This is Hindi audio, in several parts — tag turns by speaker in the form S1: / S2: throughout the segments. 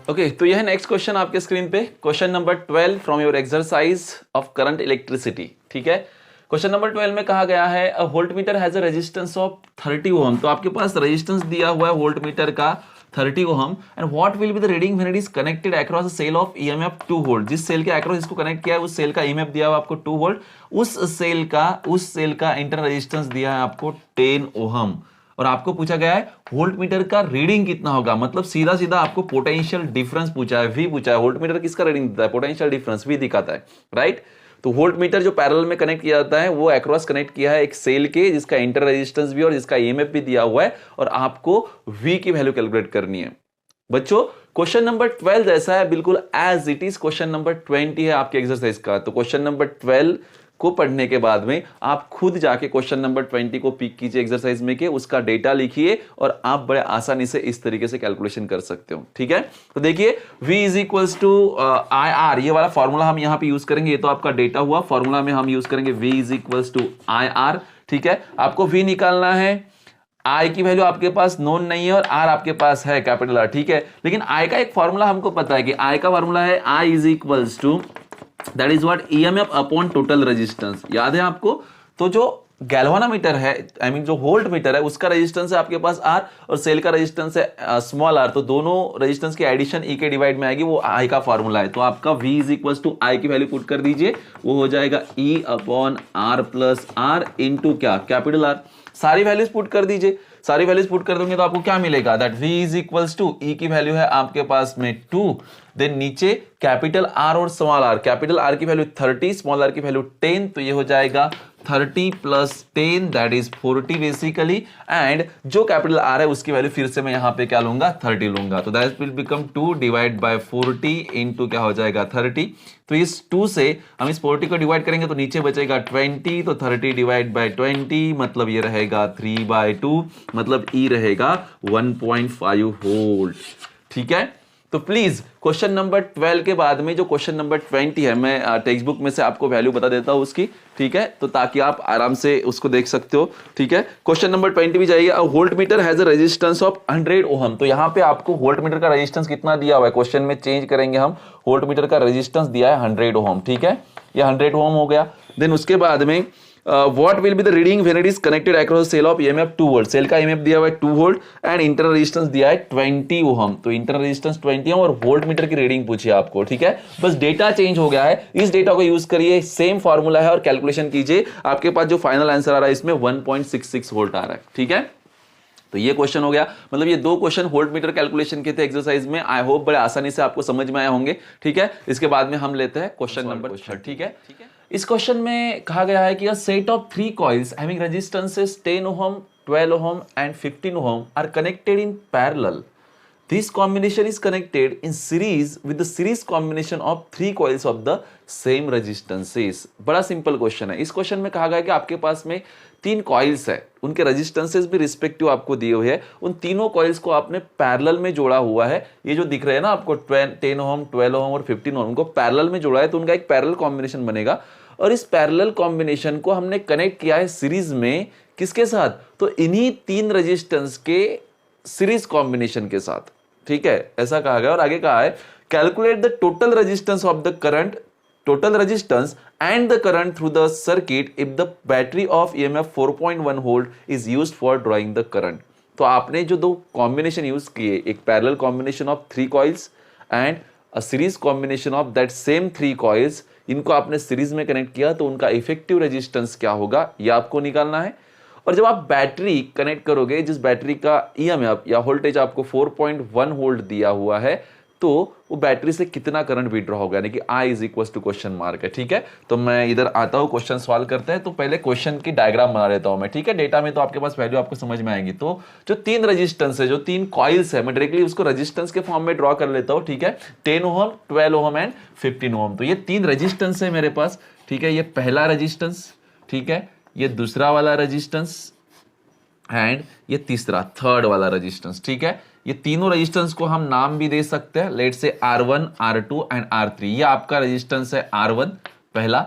S1: ओके तो यह है नेक्स्ट क्वेश्चन आपके स्क्रीन पे, question number 12 from your exercise of current electricity. ठीक है, क्वेश्चन नंबर 12 में कहा गया है अ voltmeter has a resistance of 30 ओम। तो आपके पास रेजिस्टेंस दिया हुआ है वोल्टमीटर का 30 ohm, and what will be the reading when it is connected across a cell of EMF 2 volt. जिस सेल के अक्रॉस इसको कनेक्ट किया है उस सेल का ईएमएफ दिया हुआ आपको 2 वोल्ट, उस सेल का इंटरनल रेजिस्टेंस दिया है आपको 10 ओम, और आपको पूछा गया है वोल्टमीटर का रीडिंग कितना होगा। मतलब सीधा सीधा आपको पोटेंशियल डिफरेंस पूछा है, वी पूछा है। वोल्टमीटर किसका रीडिंग देता है? पोटेंशियल डिफरेंस वी दिखाता है, राइट। तो वोल्टमीटर जो पैरेलल में कनेक्ट किया जाता है वो अक्रॉस कनेक्ट किया है एक सेल के, जिसका इंटर रेजिस्टेंस भी और जिसका ईएमएफ भी दिया हुआ है, और आपको वी की वैल्यू कैलकुलेट करनी है। बच्चों क्वेश्चन नंबर 12 जैसा है बिल्कुल as it is question number 20 है आपके एक्सरसाइज का। तो क्वेश्चन नंबर 12 को पढ़ने के बाद में आप खुद जाके क्वेश्चन नंबर 20 को पिक कीजिए एक्सरसाइज में के, उसका डेटा लिखिए और आप बड़े आसानी से इस तरीके से कैलकुलेशन कर सकते हो। ठीक है, तो देखिए v is equals to I R, ये वाला फॉर्मूला हम यहां पे यूज करेंगे। ये तो आपका डेटा हुआ, फॉर्मूला में हम यूज करेंगे v is equals to I R. ठीक है, आपको v निकालना है, I की वैल्यू आपके पास नोन नहीं है और R आपके पास है कैपिटल R। ठीक है, लेकिन I का एक फॉर्मूला हमको पता है कि I का फॉर्मूला है I is equals to that is what EMF upon total resistance. याद है आपको? तो जो गैल्वानोमीटर है, आई मीन जो वोल्ट मीटर है, उसका रेजिस्टेंस है आपके पास R और सेल का रेजिस्टेंस है स्मॉल r। तो दोनों रेजिस्टेंस की एडिशन E के डिवाइड में आएगी, वो I का फॉर्मूला है। तो आपका V is equals to I की वैल्यू पुट कर दीजिए, वो हो जाएगा E upon R plus R into क्या? Capital R। सारी वैल्यूज पुट कर दीजिए, सारी वैल्यूज पुट कर दोगे तो आपको क्या मिलेगा? That v is equals to E की वैल्यू है आपके पास में 2, देन नीचे कैपिटल R और स्मॉल r। कैपिटल R की वैल्यू 30, स्मॉल r की वैल्यू 10, तो ये हो जाएगा 30 plus 10 that is 40 basically, and जो कैपिटल R है उसकी वैल्यू फिर से मैं यहाँ पे क्या लूंगा? 30 लूंगा। तो that will become 2 divide by 40 into क्या हो जाएगा? 30। तो इस 2 से हम इस 40 को डिवाइड करेंगे तो नीचे बचेगा 20, तो 30 डिवाइड बाय 20 मतलब ये रहेगा 3/2, मतलब E रहेगा 1.5 वोल्ट। ठीक है, तो प्लीज क्वेश्चन नंबर 12 के बाद में जो क्वेश्चन नंबर 20 है, मैं टेक्स्ट बुक में से आपको वैल्यू बता देता हूं उसकी। ठीक है, तो ताकि आप आराम से उसको देख सकते हो। ठीक है, क्वेश्चन नंबर 20 भी जाइए। Volt meter has a resistance of 100 ohm. तो यहाँ पे आपको वोल्ट मीटर का रेजिस्टेंस कितना दिया हुआ है, क्वेश्चन में चेंज करेंगे हम। वोल्ट मीटर का रेजिस्टेंस दिया है 100 ओहम। ठीक है, ये 100 ओहम हो गया। देन उसके बाद में what will be the reading when it is connected across cell of EMF 2 volt. Cell का EMF दिया हुआ है 2 वोल्ट एंड इंटरनल रेजिस्टेंस दिया है 20 ओहम। तो इंटरनल रेजिस्टेंस 20 ओहम और वोल्ट मीटर की रीडिंग पूछिए आपको। ठीक है, बस डेटा चेंज हो गया है, इस डेटा को यूज करिए, सेम फॉर्मूला है और कैलकुलेशन कीजिए। आपके पास जो फाइनल आंसर आ रहा है इसमें 1.66 वोल्ट आ रहा है। ठीक है, तो ये क्वेश्चन हो गया। मतलब ये 2 क्वेश्चन वोल्ट मीटर कैलकुलेशन के थे एक्सरसाइज में। आई होप बड़े आसानी से आपको समझ में आए होंगे। ठीक है, इसके बाद में हम लेते हैं क्वेश्चन नंबर 3। ठीक है, इस क्वेश्चन में कहा गया है कि a set of 3 coils having resistances 10 ohm, 12 ohm and 15 ohm are connected in parallel. This combination is connected in series with the series combination of 3 coils of the same resistances। बड़ा सिंपल क्वेश्चन है। इस क्वेश्चन में कहा गया है कि आपके पास में 3 कॉइल्स है, उनके रेजिस्टेंसेस भी रिस्पेक्टिव आपको दिए हुए हैं। उन तीनों कॉइल्स को आपने पैरेलल में जोड़ा हुआ है। ये जो दिख रहे हैं ना आपको 10 ओहम, 12 ओहम और 15 ओहम, उनको पैरेलल में जोड़ा है, तो उनका एक पैरेलल कॉम्बिनेशन बनेगा। और इस पैरेलल कॉम्बिनेशन को हमने कनेक्ट किया है सीरीज में, किसके साथ? तो इन्हीं 3 रेजिस्टेंस के सीरीज कॉम्बिनेशन के साथ। ठीक है, ऐसा कहा गया। और आगे कहा है calculate the total resistance of the current, total resistance and the current through the circuit if the battery of EMF 4.1 volt is used for drawing the current. तो आपने जो 2 कॉम्बिनेशन यूज किए, एक parallel combination of 3 coils and a series combination of that same 3 coils, इनको आपने सीरीज में कनेक्ट किया, तो उनका इफेक्टिव रेजिस्टेंस क्या होगा ये आपको निकालना है। और जब आप बैटरी कनेक्ट करोगे, जिस बैटरी का EMF या वोल्टेज आपको 4.1 वोल्ट दिया हुआ है, तो वो बैटरी से कितना करंट विड्रॉ होगा, यानी कि I is equal to question mark है। ठीक है, तो मैं इधर आता हूँ, क्वेश्चन सॉल्व करते हैं। तो पहले क्वेश्चन की डायग्राम बना लेता हूं मैं। ठीक है, डेटा में तो आपके पास वैल्यू आपको समझ में आएगी। तो जो 3 रेजिस्टेंस है, जो 3 कॉइल्स है, मैं डायरेक्टली उसको रेजिस्टेंस के फॉर्म में ड्रॉ कर लेता हूँ। ठीक है, 10 ओहम, 12 ओहम एंड 15 ओहम। तो ये 3 रेजिस्टेंस है मेरे पास। ठीक है, ये पहला रेजिस्टेंस, ठीक है, ये दूसरा वाला रेजिस्टेंस एंड ये तीसरा, थर्ड वाला रेजिस्टेंस। ठीक है, ये तीनों रेजिस्टेंस को हम नाम भी दे सकते हैं, let's say R1, R2 and R3। ये आपका रेजिस्टेंस है R1 पहला,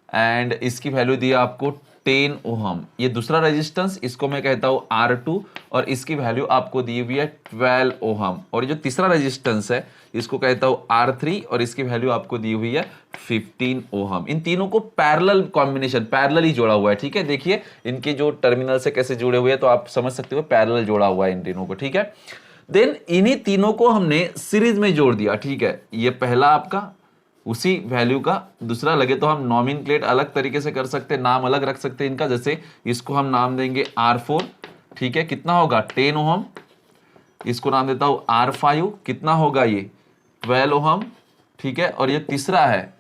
S1: एंड इसकी वैल्यू दी है आपको 10 ओहम, ये दूसरा रेजिस्टेंस, इसको मैं कहता हूं R2 और इसकी वैल्यू आपको दी हुई है 12 ओहम। और ये जो तीसरा रेजिस्टेंस है इसको कहता हूं R3 और इसकी वैल्यू आपको दी हुई है 15 ओहम। इन तीनों को पैरेलल कॉम्बिनेशन, पैरेलल ही जोड़ा हुआ है, ठीक है। देखिए इनके जो टर्मिनल से कैसे जुड़े हुए हैं, तो आप समझ सकते हो पैरेलल जोड़ा हुआ है इन तीनों को, ठीक है। देन इन्हीं तीनों को हमने सीरीज में जोड़ दिया, ठीक है। ये पहला आपका उसी वैल्यू का, दूसरा लगे तो हम नॉमिनक्लेट अलग तरीके से कर सकते हैं, नाम अलग रख सकते हैं इनका। जैसे इसको हम नाम देंगे R4, ठीक है, कितना होगा 10 ओहम। इसको नाम देता हूं R5, कितना होगा ये 12 ओहम, ठीक है। और ये तीसरा है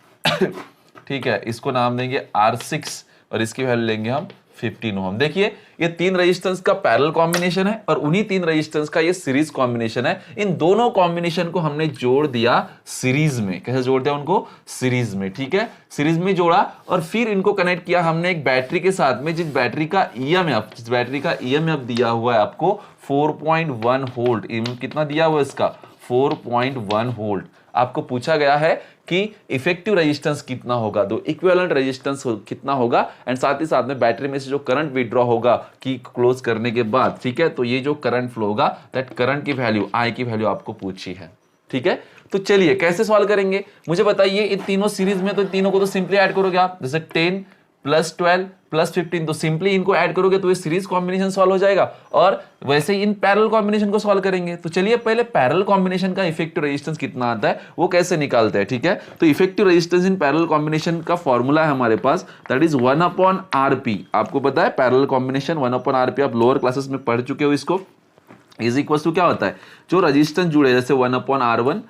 S1: ठीक है, इसको नाम देंगे R6 और इसकी वैल्यू लेंगे हम 15 ओहम। देखिए ये तीन रेजिस्टेंस का पैरेलल कॉम्बिनेशन है और उन्हीं तीन रेजिस्टेंस का ये सीरीज कॉम्बिनेशन है। इन दोनों कॉम्बिनेशन को हमने जोड़ दिया सीरीज में। कैसे जोड़ दिया उनको? सीरीज में, ठीक है। सीरीज में जोड़ा और फिर इनको कनेक्ट किया हमने एक बैटरी के साथ में, जिस बैटरी का ईएमएफ दिया हुआ है आपको 4.1 वोल्ट। कितना दिया हुआ है इसका? 4.1 वोल्ट। आपको पूछा गया है कि इफेक्टिव रेजिस्टेंस कितना होगा, दो इक्विवेलेंट रेजिस्टेंस कितना होगा, एंड साथ ही साथ में बैटरी में से जो करंट विड्रॉ होगा की क्लोज करने के बाद, ठीक है। तो ये जो करंट फ्लो होगा, दैट करंट की वैल्यू, आई की वैल्यू आपको पूछी है, ठीक है। तो चलिए कैसे सॉल्व करेंगे मुझे बताइए। इन तीनों सीरीज में, तो तीनों को तो सिंपली ऐड करोगे आप, जैसे 10 + 12 + 15, तो सिंपली इनको ऐड करोगे तो ये सीरीज कॉम्बिनेशन सॉल्व हो जाएगा। और वैसे ही इन पैरेलल कॉम्बिनेशन को सॉल्व करेंगे। तो चलिए पहले पैरेलल कॉम्बिनेशन का इफेक्टिव रेजिस्टेंस कितना आता है वो कैसे निकालते हैं, ठीक है। तो effective resistance in parallel combination का फॉर्मूला है हमारे पास, दैट इज 1/RP। आपको पता है पैरेलल कॉम्बिनेशन 1/RP, आप लोअर क्लासेस में पढ़ चुके हो इसको। इज इक्वल टू क्या होता है, जो रेजिस्टेंस जुड़े जैसे 1/R1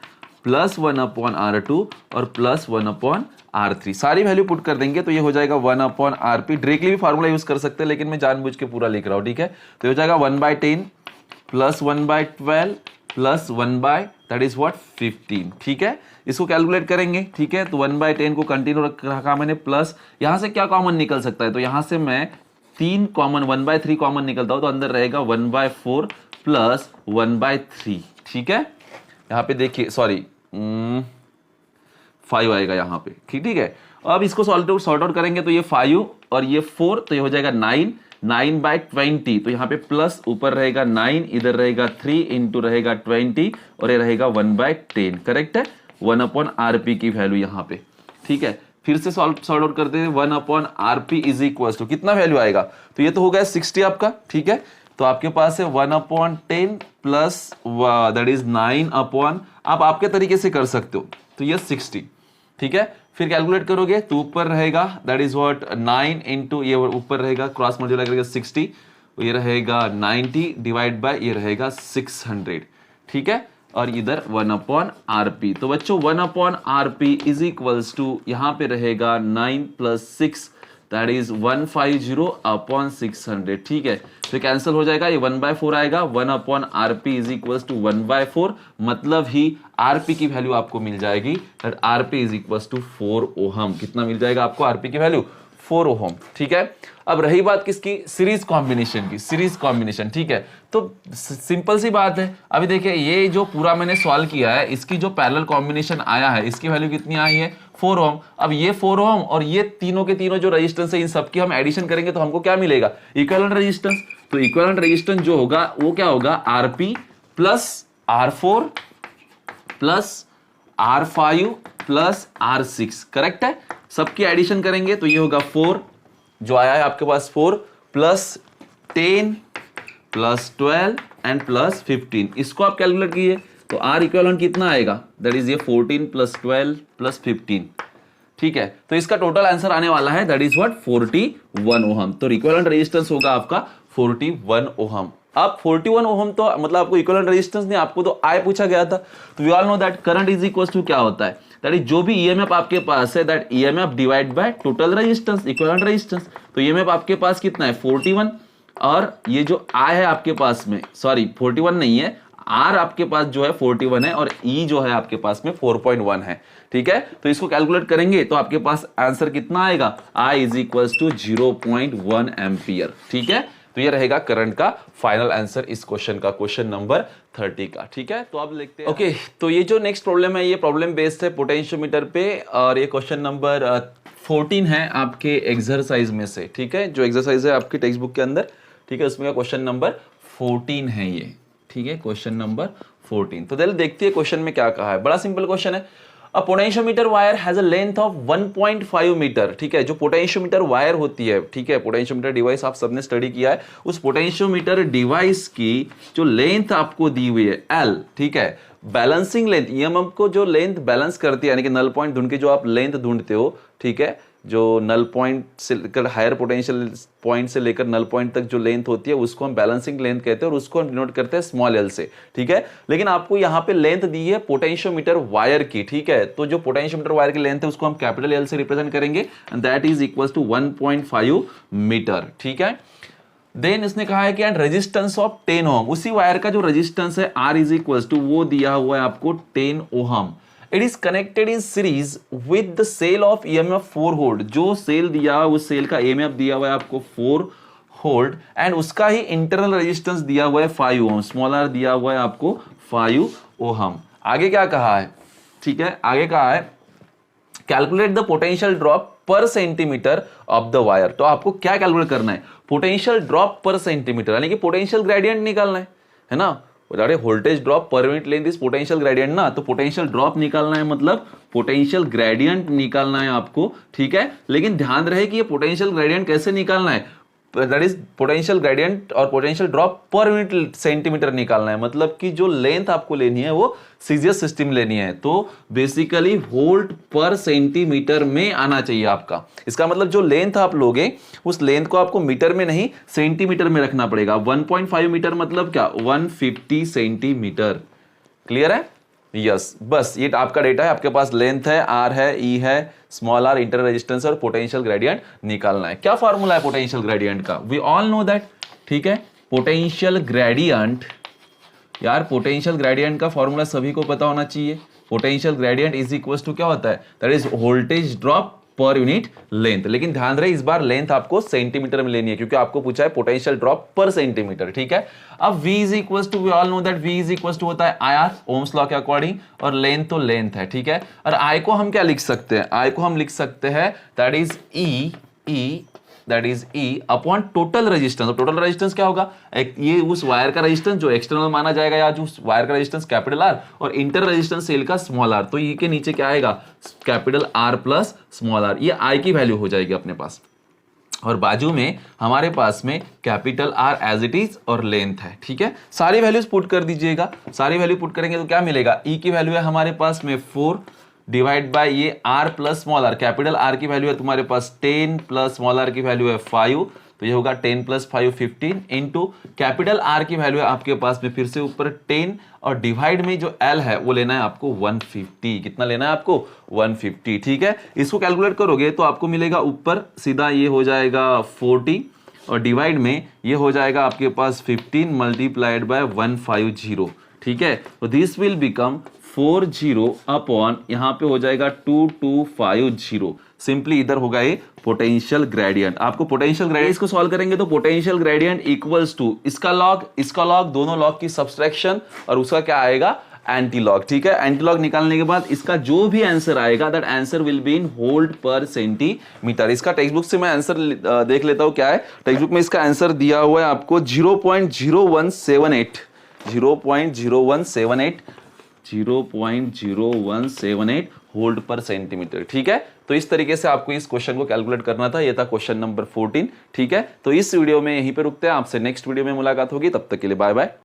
S1: + 1/R2 और +1/R3, सारी वैल्यू पुट कर देंगे तो ये हो जाएगा 1/RP। डायरेक्टली भी फार्मूला यूज कर सकते हैं लेकिन मैं जानबूझ के पूरा लिख रहा हूं, ठीक है। तो हो जाएगा 1/10 + 1/12 + 1/15, ठीक है। इसको कैलकुलेट करेंगे, ठीक है। तो 1/10 को कंटिन्यू रखा मैंने, प्लस यहां से क्या कॉमन निकल सकता है, तो यहां से मैं 3 कॉमन, 1/3 कॉमन निकलता हूं तो अंदर रहेगा 1/4 + 1/3, ठीक है। यहाँ पे देखिए, सॉरी 5 आएगा यहाँ पे, ठीक है। अब इसको सॉर्ट आउट करेंगे तो ये 5 और ये 4, तो ये हो जाएगा 9/20। तो यहाँ पे प्लस ऊपर रहेगा 9, इधर रहेगा 3 इंटू रहेगा 20 और ये रहेगा 1/10, करेक्ट है। 1/RP की वैल्यू यहाँ पे, ठीक है। फिर से सॉर्ट आउट करते हैं, 1/RP इज इक्वल टू कितना वैल्यू आएगा, तो ये तो हो गया 60 आपका, ठीक है। तो आपके पास है 1/10 प्लस दैट इज 9 आप आपके तरीके से कर सकते हो, तो ये 60, ठीक है। फिर कैलकुलेट करोगे तो ऊपर रहेगा दैट इज व्हाट 9 इंटू, ये ऊपर रहेगा क्रॉस मल्टीप्लाई करेगा 60, ये रहेगा 90 डिवाइड बाय ये रहेगा 600, ठीक है। और इधर 1/RP। तो बच्चों 1/RP इज इक्वल्स टू यहाँ पे रहेगा 9 + 6 दैट इज 150/600, ठीक है। तो कैंसिल हो जाएगा, ये 1/4 आएगा। 1/RP इज इक्वल्स टू 1/4, मतलब ही RP की वैल्यू आपको मिल जाएगी that RP is equals to 4 ohm. कितना मिल जाएगा आपको RP की वैल्यू? 4 ओहम, ठीक है। अब रही बात किसकी? सीरीज कॉम्बिनेशन की, सीरीज कॉम्बिनेशन, ठीक है। तो सिंपल सी बात है, अभी देखिए ये जो पूरा मैंने सॉल्व किया है, इसकी जो पैरेलल कॉम्बिनेशन आया है, इसकी वैल्यू कितनी आई है? 4 ओम। अब ये 4 ओम और ये तीनों के तीनों जो रेजिस्टेंस है, इन सबकी हम एडिशन करेंगे तो हमको क्या मिलेगा? Equivalent resistance. तो इक्विवेलेंट रेजिस्टेंस जो होगा वो क्या होगा? RP + R4 + R5 + R6, correct है। सबकी एडिशन करेंगे तो ये होगा 4 जो आया है आपके पास, 4 + 10 + 12 एंड +15। इसको आप कैलकुलेट कीजिए तो R इक्विवेलेंट कितना आएगा? दैट इज ये 14 + 12 + 15, ठीक है। तो इसका टोटल आंसर आने वाला है दैट इज व्हाट 41 ओहम। तो इक्विवेलेंट रेजिस्टेंस होगा आपका 41 ओहम। अब 41 ओहम तो मतलब आपको इक्विवेलेंट रेजिस्टेंस नहीं, आपको तो I पूछा गया था। तो we all know that current is equal to क्या होता है, दैट इज जो भी ईएमएफ आपके पास है that EMF divide by total resistance, equivalent resistance. तो ईएमएफ आपके पास कितना है? 41, और ये जो I है आपके पास में, सॉरी 41 नहीं है, R आपके पास जो है 41 है और E जो है आपके पास में 4.1 है, ठीक है। तो इसको कैलकुलेट करेंगे तो आपके पास आंसर कितना आएगा? I is equal to 0.1 ampere, ठीक है। तो ये रहेगा करंट का फाइनल आंसर इस क्वेश्चन का, क्वेश्चन नंबर 30 का, ठीक है। तो अब लिखते हैं ओके। तो ये जो नेक्स्ट प्रॉब्लम है ये प्रॉब्लम बेस्ड है पोटेंशियोमीटर पे, और ये क्वेश्चन नंबर 14 है आपके एक्सरसाइज में से, ठीक है, जो एक्सरसाइज है आपकी टेक्स्ट बुक के अंदर, ठीक है, उसमें का क्वेश्चन नंबर 14 है ये, ठीक है, क्वेश्चन नंबर 14। तो चलिए देखते हैं क्वेश्चन में क्या कहा है। बड़ा सिंपल क्वेश्चन है। A potentiometer wire has a length of 1.5 metre, ठीक है, जो पोटेंशियोमीटर वायर होती है, ठीक है, पोटेंशियोमीटर डिवाइस आप सबने स्टडी किया है, उस पोटेंशियोमीटर डिवाइस की जो लेंथ आपको दी हुई है L, ठीक है, बैलेंसिंग लेंथ, ईएमएफ को जो लेंथ बैलेंस करती है, यानी कि नल पॉइंट ढूंढ के जो आप लेंथ ढूंढते हो, ठीक है, जो नल पॉइंट से लेकर हायर पोटेंशियल पॉइंट से लेकर नल पॉइंट तक जो लेंथ होती है उसको हम बैलेंसिंग लेंथ कहते हैं और उसको हम डिनोट करते हैं स्मॉल एल से, ठीक है। लेकिन आपको यहाँ पे लेंथ दी है पोटेंशियोमीटर वायर की, ठीक है, तो जो पोटेंशियोमीटर वायर की लेंथ है उसको हम कैपिटल एल से रिप्रेजेंट करेंगे and that is equal to 1.5 metre, ठीक है। देन इसने कहा है कि एंड रेजिस्टेंस ऑफ 10 ओम, उसी वायर का जो रेजिस्टेंस है R इज इक्वल टू, वो दिया हुआ है आपको 10 ohm. It is connected in series with the cell of EMF 4 volt, जो सेल दिया हुआ उस सेल का EMF दिया हुआ है आपको 4 वोल्ट एंड उसका ही इंटरनल रेजिस्टेंस दिया हुआ है 5 ओम, स्मॉल r दिया हुआ है आपको 5 ओहम। आगे क्या कहा है, ठीक है, आगे कहा है कैलकुलेट द पोटेंशियल ड्रॉप पर सेंटीमीटर ऑफ द वायर। तो आपको क्या कैलकुलेट करना है, पोटेंशियल ड्रॉप पर सेंटीमीटर, यानी कि पोटेंशियल ग्रेडियंट निकालना है ना, voltage drop per unit length is potential gradient ना, तो पोटेंशियल ड्रॉप निकालना है, मतलब पोटेंशियल ग्रेडियंट निकालना है आपको, ठीक है। लेकिन ध्यान रहे कि ये पोटेंशियल ग्रेडियंट कैसे निकालना है, दैट इज पोटेंशियल ग्रेडियंट और potential drop per unit centimetre निकालना है, मतलब कि जो लेंथ आपको लेनी है वो सीजीएस सिस्टम लेनी है, तो बेसिकली वोल्ट पर सेंटीमीटर में आना चाहिए आपका। इसका मतलब जो लेंथ आप लोगे उस लेंथ को आपको मीटर में नहीं सेंटीमीटर में रखना पड़ेगा। 1.5 मीटर मतलब क्या, 150 सेंटीमीटर। क्लियर है? यस, बस ये आपका डेटा है, आपके पास लेंथ है, आर है, ई है, स्मॉल आर, इंटर रेजिस्टेंस और पोटेंशियल ग्रेडियंट निकालना है। क्या फॉर्मूला है पोटेंशियल ग्रेडियंट का, वी ऑल नो दैट, ठीक है। पोटेंशियल ग्रेडियंट, यार पोटेंशियल ग्रेडियंट का फॉर्मूला सभी को पता होना चाहिए। Potential gradient is equal to क्या होता है, that is voltage drop per unit length. लेकिन ध्यान रहे इस बार लेंथ आपको सेंटीमीटर में लेनी है क्योंकि आपको पूछा है पोटेंशियल ड्रॉप पर सेंटीमीटर, ठीक है। अब V is equal to, we all know that V is equal to होता है IR, ओम्स लॉ के अकॉर्डिंग, और लेंथ तो लेंथ है, ठीक है। और I को हम क्या लिख सकते हैं, I को हम लिख सकते हैं that is E that is E upon total resistance. Total resistance क्या होगा, ये उस वायर का रेजिस्टेंस जो एक्सटर्नल माना जाएगा या जो वायर का रेजिस्टेंस कैपिटल R और इंटर रेजिस्टेंस सेल का स्मॉल r, तो ये के नीचे क्या आएगा, capital R plus small r, ये I की वैल्यू हो जाएगी अपने पास, और बाजू में हमारे पास में capital R as it is और लेंथ है, ठीक है। सारी वैल्यूज पुट कर दीजिएगा, सारी वैल्यू पुट करेंगे तो क्या मिलेगा, E की वैल्यू है हमारे पास में 4 डिवाइड बाय ये R plus small r, capital R की वैल्यू है तुम्हारे पास 10 प्लस स्मॉल r की वैल्यू है 5, तो ये होगा 10 प्लस 5 15 इंटू कैपिटल R की वैल्यू है आपके पास में फिर से ऊपर 10 और डिवाइड में जो L है वो लेना है आपको 150। कितना लेना है आपको, 150, ठीक है। इसको कैलकुलेट करोगे तो आपको मिलेगा ऊपर सीधा ये हो जाएगा 40 और डिवाइड में ये हो जाएगा आपके पास 15 मल्टीप्लाइड बाय 150, ठीक है। तो दिस विल बिकम 40 अपॉन यहाँ पे हो जाएगा 2250। सिंपली इधर होगा ये पोटेंशियल ग्रेडियंट। आपको पोटेंशियल ग्रेडियंट को सॉल्व करेंगे तो पोटेंशियल ग्रेडियंट इक्वल्स टू इसका लॉग, दोनों लॉग की सब्सट्रैक्शन और उसका क्या आएगा, एंटी लॉग, ठीक है। एंटी लॉग निकालने के बाद इसका जो भी आंसर आएगा that answer will be in volt पर सेंटीमीटर। इसका टेक्स्ट बुक से मैं आंसर देख लेता हूं क्या है। टेक्स्ट बुक में इसका आंसर दिया हुआ है आपको 0.0178 वोल्ट पर सेंटीमीटर, ठीक है। तो इस तरीके से आपको इस क्वेश्चन को कैलकुलेट करना था, ये था क्वेश्चन नंबर 14, ठीक है। तो इस वीडियो में यहीं पे रुकते हैं, आपसे नेक्स्ट वीडियो में मुलाकात होगी, तब तक के लिए बाय बाय।